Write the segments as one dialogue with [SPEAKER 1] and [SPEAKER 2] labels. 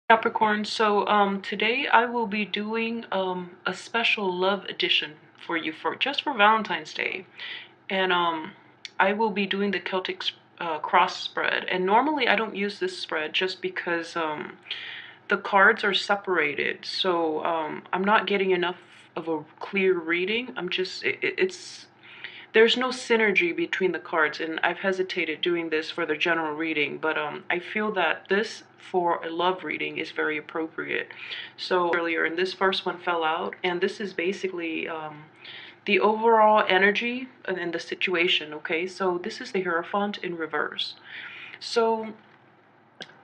[SPEAKER 1] Capricorn, so today I will be doing a special love edition for you for just for Valentine's Day. And I will be doing the Celtic cross spread. And normally I don't use this spread just because the cards are separated. So I'm not getting enough of a clear reading. It's there's no synergy between the cards, and I've hesitated doing this for the general reading, but I feel that this for a love reading is very appropriate. So earlier, and this first one fell out, and this is basically the overall energy and the situation. Okay, so this is the Hierophant in reverse. So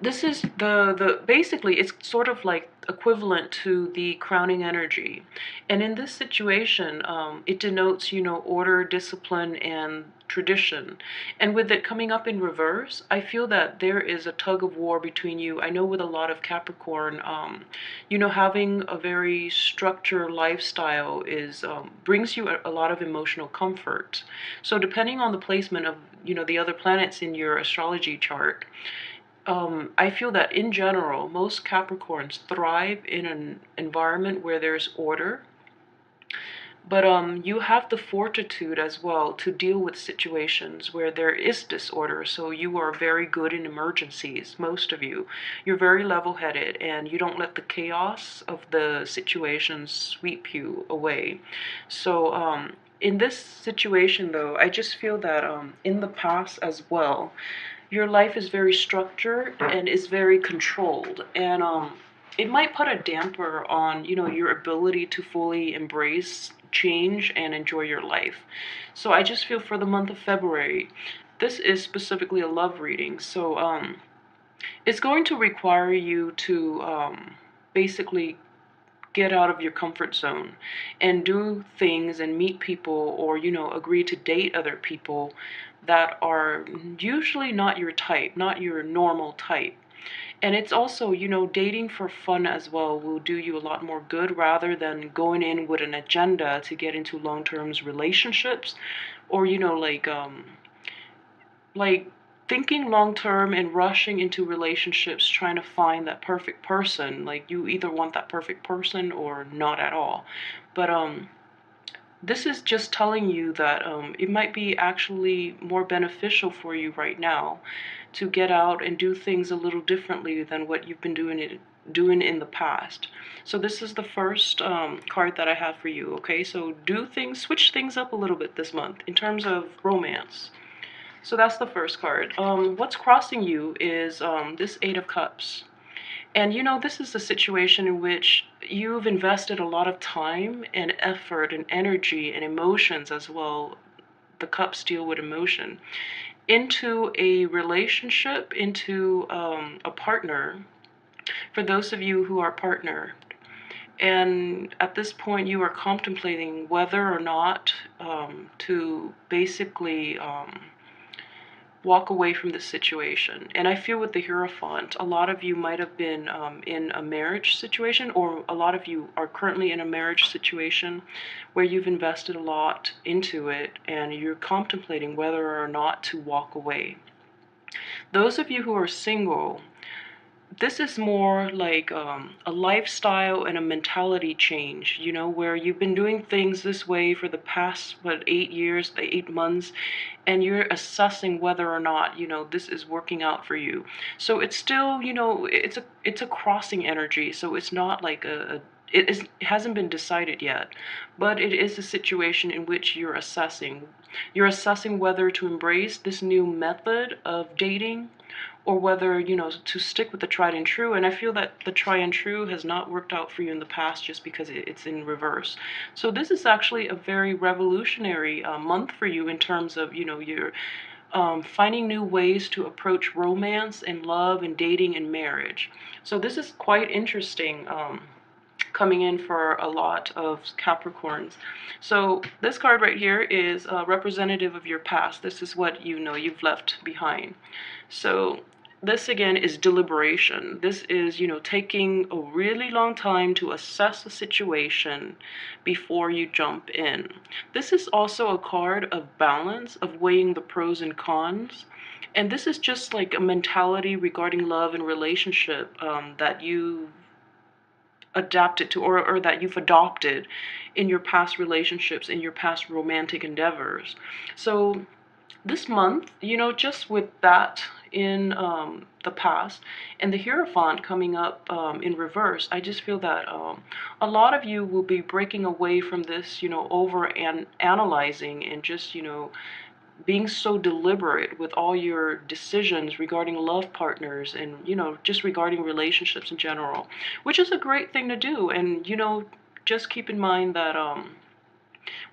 [SPEAKER 1] this is the basically it's sort of like equivalent to the crowning energy, and in this situation it denotes, order, discipline, and tradition. And with it coming up in reverse, I feel that there is a tug of war between you. I know with a lot of Capricorn, having a very structured lifestyle is brings you a lot of emotional comfort. So depending on the placement of the other planets in your astrology chart, I feel that in general, most Capricorns thrive in an environment where there's order, but you have the fortitude as well to deal with situations where there is disorder. So you are very good in emergencies, most of you. You're very level-headed, and you don't let the chaos of the situation sweep you away. So in this situation, though, I just feel that in the past as well, your life is very structured and is very controlled, and it might put a damper on your ability to fully embrace change and enjoy your life. So I just feel for the month of February, this is specifically a love reading, so it's going to require you to basically get out of your comfort zone and do things and meet people, or agree to date other people that are usually not your type, not your normal type. And it's also, dating for fun as well will do you a lot more good, rather than going in with an agenda to get into long-term relationships, or like thinking long term and rushing into relationships trying to find that perfect person. Like, you either want that perfect person or not at all. But this is just telling you that it might be actually more beneficial for you right now to get out and do things a little differently than what you've been doing in the past. So this is the first card that I have for you. Okay, so switch things up a little bit this month in terms of romance. So that's the first card. What's crossing you is this Eight of Cups. And this is a situation in which you've invested a lot of time and effort and energy and emotions as well. The cups deal with emotion, into a relationship, into a partner, for those of you who are partnered. And at this point, you are contemplating whether or not to basically walk away from the situation. And I feel with the Hierophant, a lot of you might have been in a marriage situation, or a lot of you are currently in a marriage situation where you've invested a lot into it and you're contemplating whether or not to walk away. Those of you who are single, this is more like a lifestyle and a mentality change, where you've been doing things this way for the past, 8 years, 8 months, and you're assessing whether or not, this is working out for you. So it's still, it's a crossing energy, so it's not like it hasn't been decided yet, but it is a situation in which you're assessing. You're assessing whether to embrace this new method of dating, or whether, to stick with the tried and true. And I feel that the tried and true has not worked out for you in the past just because it's in reverse. So this is actually a very revolutionary month for you in terms of, you're finding new ways to approach romance and love and dating and marriage. So this is quite interesting. Coming in for a lot of Capricorns. So this card right here is representative of your past. This is what you've left behind. So this again is deliberation. This is, taking a really long time to assess the situation before you jump in. This is also a card of balance, of weighing the pros and cons. And this is just like a mentality regarding love and relationship that you adapted to, or that you've adopted in your past relationships, in your past romantic endeavors. So this month, you know, just with that in the past and the Hierophant coming up in reverse, I just feel that a lot of you will be breaking away from this, you know, over and analyzing and just, you know, being so deliberate with all your decisions regarding love partners and, you know, just regarding relationships in general, which is a great thing to do. And, you know, just keep in mind that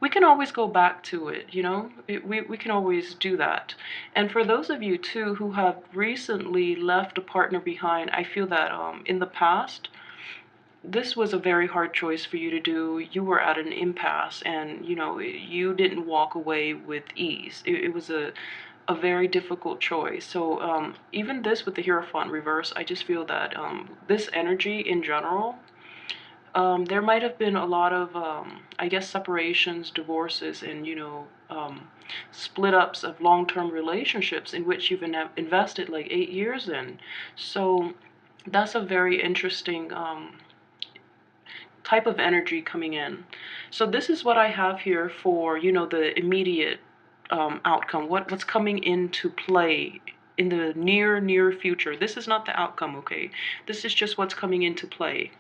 [SPEAKER 1] we can always go back to it, you know, we can always do that. And for those of you too who have recently left a partner behind, I feel that in the past, this was a very hard choice for you to do. You were at an impasse and, you know, you didn't walk away with ease. It was a very difficult choice. So even this with the Hierophant reverse, I just feel that this energy in general, there might have been a lot of, I guess, separations, divorces, and, you know, split ups of long-term relationships in which you've invested like 8 years in. So that's a very interesting type of energy coming in. So this is what I have here for, you know, the immediate outcome, what's coming into play in the near future. This is not the outcome, okay? This is just what's coming into play.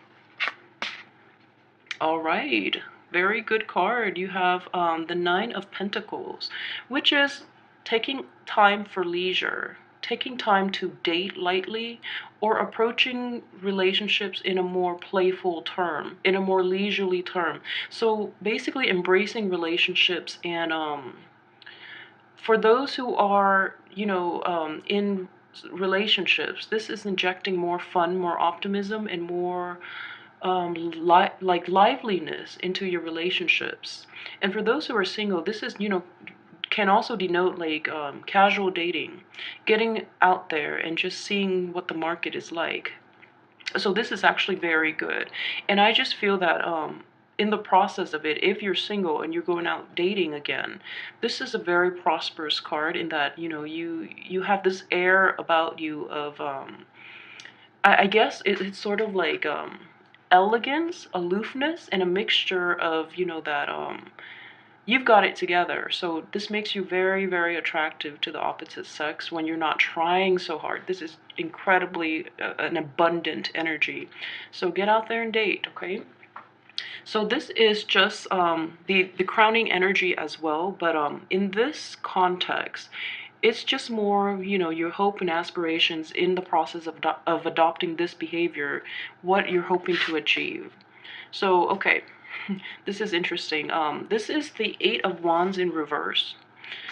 [SPEAKER 1] All right, very good card. You have the Nine of Pentacles, which is taking time for leisure, taking time to date lightly, or approaching relationships in a more playful term, in a more leisurely term. So basically embracing relationships. And for those who are, you know, in relationships, this is injecting more fun, more optimism, and more like liveliness into your relationships. And for those who are single, this is, you know, can also denote like casual dating, getting out there and just seeing what the market is like. So this is actually very good. And I just feel that in the process of it, if you're single and you're going out dating again, this is a very prosperous card in that, you know, you have this air about you of I guess it's sort of like elegance, aloofness, and a mixture of, you know, that you've got it together. So this makes you very, very attractive to the opposite sex when you're not trying so hard. This is incredibly an abundant energy. So get out there and date, okay? So this is just the crowning energy as well, but in this context, it's just more, you know, your hope and aspirations in the process of adopting this behavior, what you're hoping to achieve. So, okay, this is interesting. This is the Eight of Wands in reverse.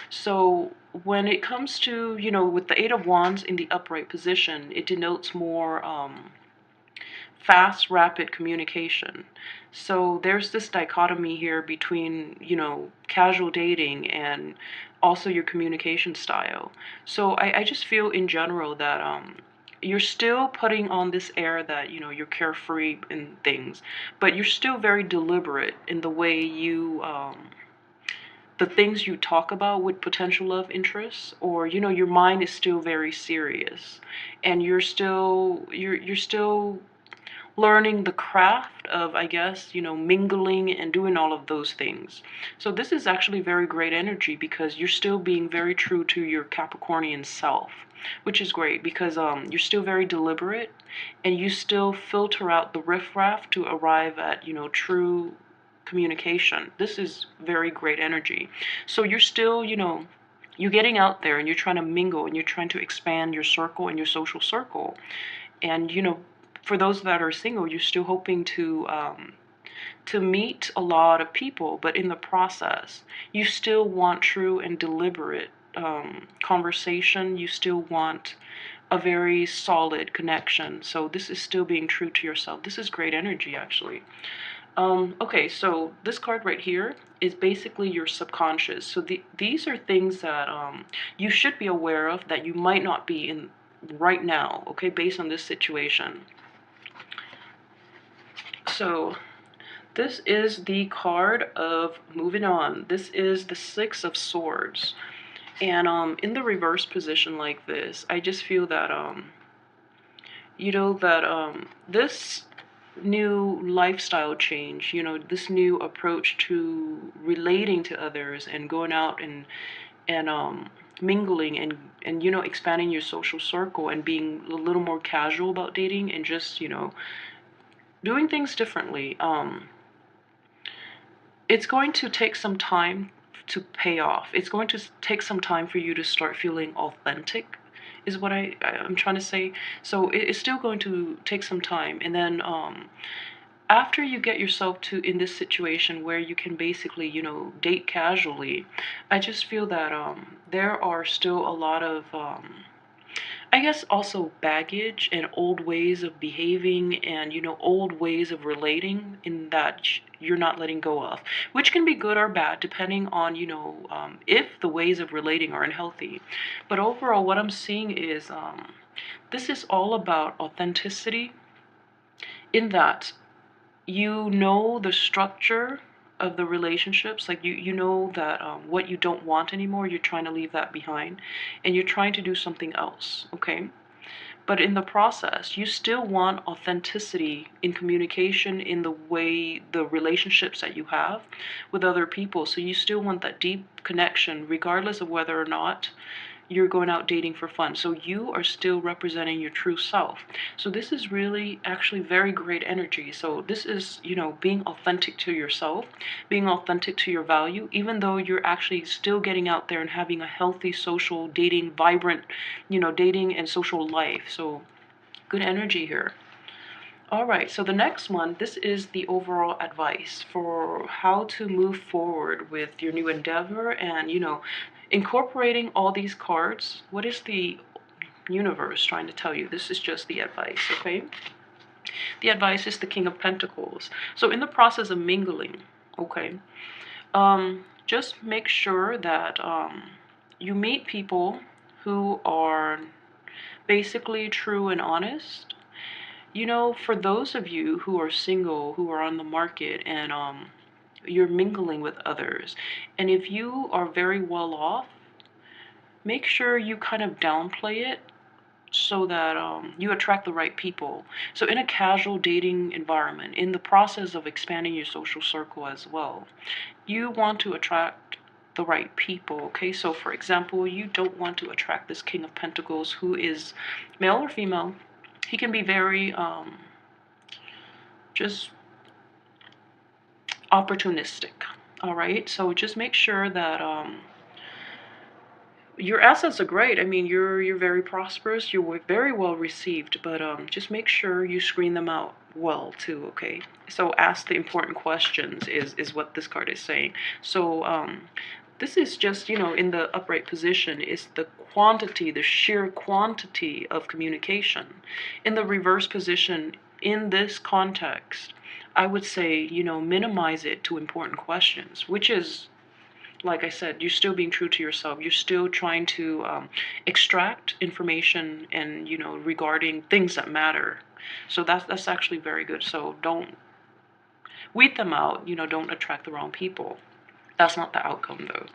[SPEAKER 1] So when it comes to, you know, with the Eight of Wands in the upright position, it denotes more fast, rapid communication. So there's this dichotomy here between, you know, casual dating and also your communication style. So I just feel in general that you're still putting on this air that, you know, you're carefree and things, but you're still very deliberate in the way you the things you talk about with potential love interests, or, you know, your mind is still very serious, and you're still learning the craft of, I guess, you know, mingling and doing all of those things. So this is actually very great energy because you're still being very true to your Capricornian self, which is great because you're still very deliberate and you still filter out the riffraff to arrive at, you know, true communication. This is very great energy. So you're still, you know, you're getting out there and you're trying to mingle and you're trying to expand your circle and your social circle. And, you know, for those that are single, you're still hoping to meet a lot of people, but in the process, you still want true and deliberate conversation. You still want a very solid connection. So this is still being true to yourself. This is great energy, actually. Okay, so this card right here is basically your subconscious. So these are things that you should be aware of that you might not be in right now, okay, based on this situation. So this is the card of moving on. This is the Six of Swords. And in the reverse position like this, I just feel that this new lifestyle change, this new approach to relating to others and going out and mingling and expanding your social circle and being a little more casual about dating and just doing things differently. It's going to take some time to pay off. It's going to take some time for you to start feeling authentic, is what I'm trying to say. So it's still going to take some time, and then after you get yourself to in this situation where you can basically date casually, I just feel that there are still a lot of I guess also baggage and old ways of behaving and old ways of relating in that you're not letting go of, which can be good or bad depending on if the ways of relating are unhealthy. But overall, what I'm seeing is this is all about authenticity, in that the structure of the relationships, like you know that what you don't want anymore, you're trying to leave that behind and you're trying to do something else, okay? But in the process, you still want authenticity in communication, in the way the relationships that you have with other people. So you still want that deep connection regardless of whether or not you're going out dating for fun. So you are still representing your true self. So this is really actually very great energy. So this is, being authentic to yourself, being authentic to your value, even though you're actually still getting out there and having a healthy social dating, vibrant, dating and social life. So good energy here. All right, so the next one, this is the overall advice for how to move forward with your new endeavor and, incorporating all these cards. What is the universe trying to tell you? This is just the advice, okay? The advice is the King of Pentacles. So in the process of mingling, okay, just make sure that you meet people who are basically true and honest. For those of you who are single, who are on the market, and you're mingling with others, and if you are very well off, make sure you kind of downplay it so that you attract the right people. So in a casual dating environment, in the process of expanding your social circle as well, you want to attract the right people, okay? So for example, you don't want to attract this King of Pentacles who is male or female. He can be very just opportunistic, all right? So just make sure that your assets are great. I mean, you're very prosperous. You're very well received, but just make sure you screen them out well too. Okay. So ask the important questions is what this card is saying. So this is just in the upright position is the quantity, the sheer quantity of communication. In the reverse position, in this context, I would say minimize it to important questions, which is, like I said, you're still being true to yourself. You're still trying to extract information and regarding things that matter. So that's actually very good. So don't weed them out. Don't attract the wrong people. That's not the outcome though.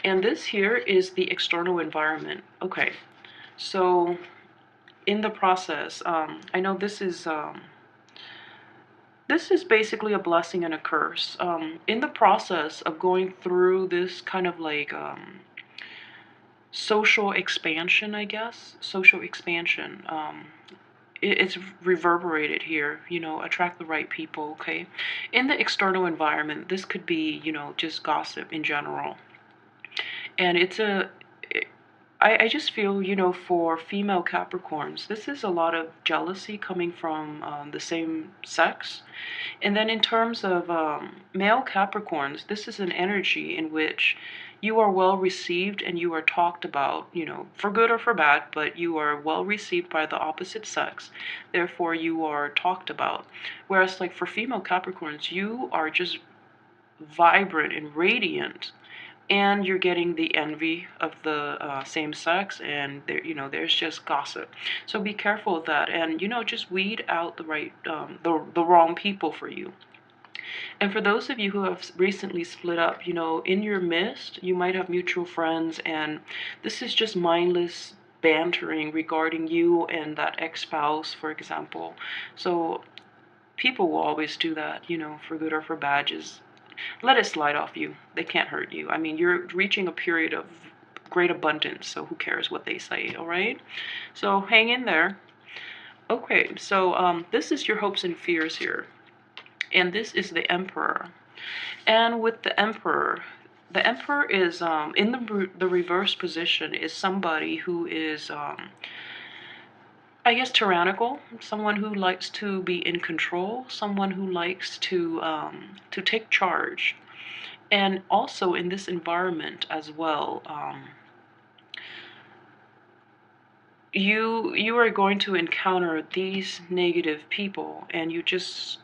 [SPEAKER 1] And this here is the external environment. Okay, so in the process, I know this is basically a blessing and a curse. In the process of going through this kind of like social expansion, I guess, social expansion, it's reverberated here, attract the right people, okay? In the external environment, this could be, just gossip in general. And I just feel, for female Capricorns, this is a lot of jealousy coming from the same sex. And then in terms of male Capricorns, this is an energy in which you are well received and you are talked about, for good or for bad, but you are well received by the opposite sex. Therefore, you are talked about. Whereas, like for female Capricorns, you are just vibrant and radiant, and you're getting the envy of the same sex, and there's just gossip. So be careful of that, and just weed out the right the wrong people for you. And for those of you who have recently split up, in your midst, you might have mutual friends, and this is just mindless bantering regarding you and that ex-spouse, for example. So people will always do that, for good or for bad. Just let it slide off you. They can't hurt you. I mean, you're reaching a period of great abundance, so who cares what they say, all right? So hang in there. Okay, so this is your hopes and fears here. And this is the Emperor. And with the Emperor is in the reverse position is somebody who is I guess tyrannical, someone who likes to be in control, someone who likes to take charge. And also in this environment as well, you are going to encounter these negative people, and you just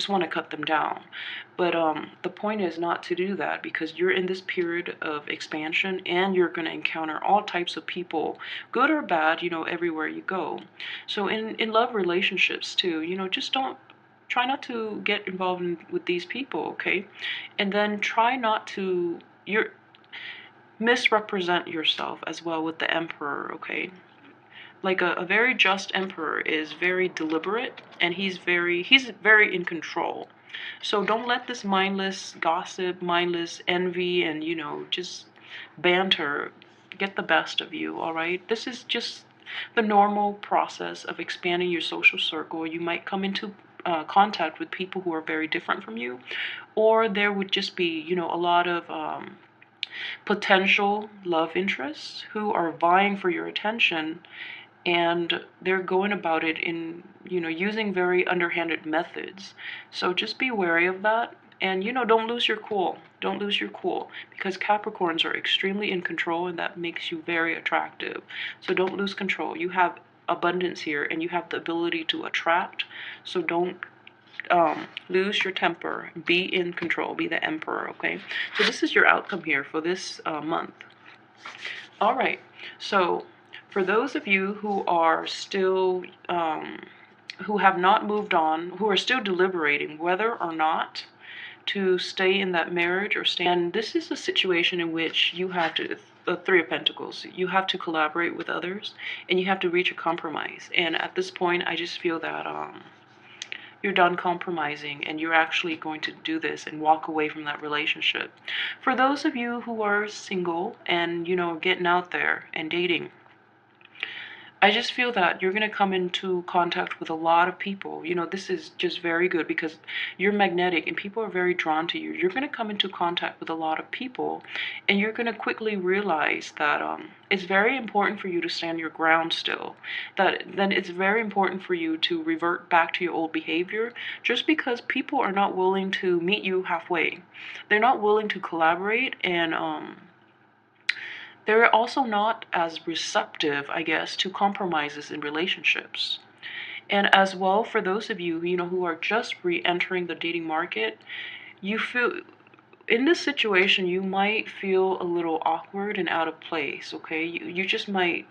[SPEAKER 1] want to cut them down. But the point is not to do that, because you're in this period of expansion, and you're going to encounter all types of people, good or bad, everywhere you go. So in love relationships too, just don't try not to get involved with these people, okay? And then try not to misrepresent yourself as well with the Emperor, okay? Like a very just emperor is very deliberate, and he's very in control. So don't let this mindless gossip, mindless envy, and just banter get the best of you, all right? This is just the normal process of expanding your social circle. You might come into contact with people who are very different from you, or there would just be a lot of potential love interests who are vying for your attention, and they're going about it in using very underhanded methods. So just be wary of that, and don't lose your cool. Don't lose your cool, because Capricorns are extremely in control, and that makes you very attractive. So don't lose control. You have abundance here, and you have the ability to attract. So don't lose your temper. Be in control. Be the Emperor, okay? So this is your outcome here for this month. All right, so for those of you who are still, who have not moved on, who are still deliberating whether or not to stay in that marriage or stay, and this is a situation in which you have to, the Three of Pentacles, you have to collaborate with others, and you have to reach a compromise. And at this point, I just feel that you're done compromising, and you're actually going to do this and walk away from that relationship. For those of you who are single and getting out there and dating, I just feel that you're going to come into contact with a lot of people. This is just very good, because you're magnetic and people are very drawn to you. You're going to come into contact with a lot of people, and you're going to quickly realize that it's very important for you to stand your ground still. Then it's very important for you to revert back to your old behavior, just because people are not willing to meet you halfway. They're not willing to collaborate, and they're also not as receptive, I guess, to compromises in relationships. And as well, for those of you, who are just re-entering the dating market, you feel, in this situation, you might feel a little awkward and out of place, okay? You just might,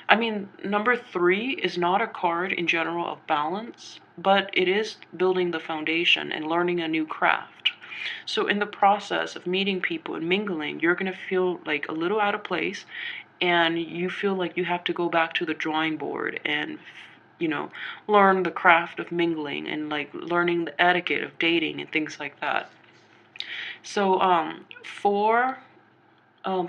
[SPEAKER 1] I mean, number 3 is not a card in general of balance, but it is building the foundation and learning a new craft. So in the process of meeting people and mingling, you're going to feel like a little out of place, and you feel like you have to go back to the drawing board and learn the craft of mingling, and like learning the etiquette of dating and things like that. So for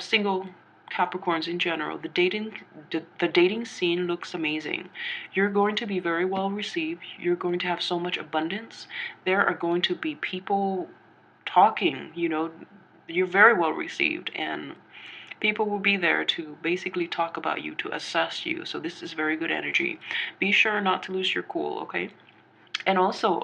[SPEAKER 1] single Capricorns in general, the dating scene looks amazing. You're going to be very well received. You're going to have so much abundance. There are going to be people talking, you're very well received, and people will be there to basically talk about you, to assess you. So this is very good energy. Be sure not to lose your cool, okay? And also,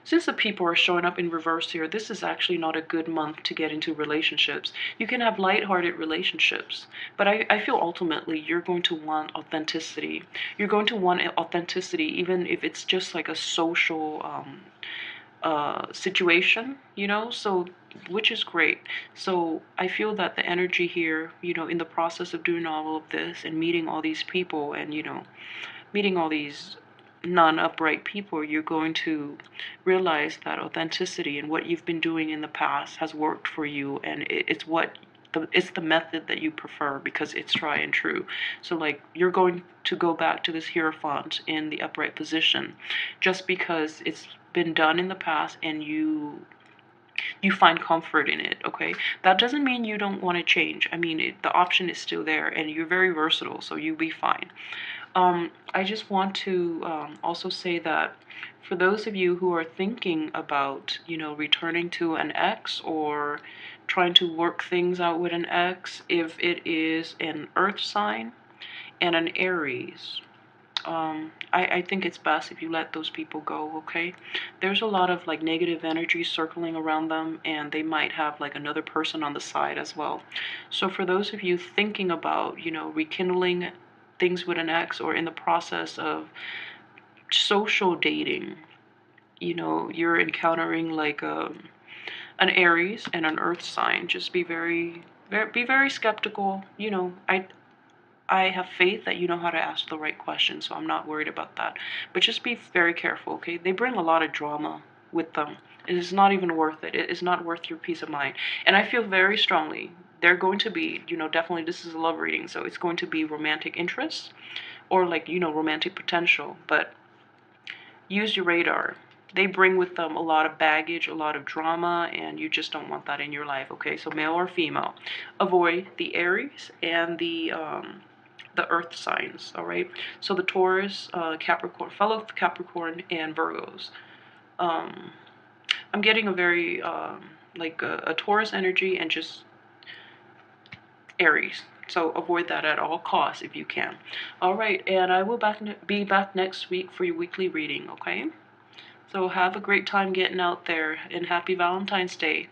[SPEAKER 1] since the people are showing up in reverse here, this is actually not a good month to get into relationships. You can have lighthearted relationships, but I feel ultimately you're going to want authenticity. You're going to want authenticity, even if it's just like a social situation, so, which is great. So I feel that the energy here, in the process of doing all of this and meeting all these people, and meeting all these non-upright people, you're going to realize that authenticity and what you've been doing in the past has worked for you, and it's the method that you prefer because it's tried and true. So like you're going to go back to this Hierophant in the upright position just because it's been done in the past and you find comfort in it, okay? That doesn't mean you don't want to change. I mean, the option is still there, and you're very versatile, so you'll be fine. I just want to also say that for those of you who are thinking about, returning to an ex or trying to work things out with an ex, if it is an earth sign and an Aries, I think it's best if you let those people go, okay? There's a lot of like negative energy circling around them, and they might have like another person on the side as well. So for those of you thinking about, rekindling things with an ex or in the process of social dating, you're encountering like an Aries and an earth sign, just be very skeptical. I have faith that you know how to ask the right questions, so I'm not worried about that. But just be very careful, okay? They bring a lot of drama with them. It is not even worth it. It is not worth your peace of mind. And I feel very strongly they're going to be, definitely this is a love reading, so it's going to be romantic interest or like, romantic potential. But use your radar. They bring with them a lot of baggage, a lot of drama, and you just don't want that in your life, okay? So male or female. Avoid the Aries and the earth signs, all right? So the Taurus, Capricorn, fellow Capricorn, and Virgos. I'm getting a very, like a Taurus energy and just Aries. So avoid that at all costs if you can. All right, and I will be back next week for your weekly reading, okay? So have a great time getting out there, and happy Valentine's Day.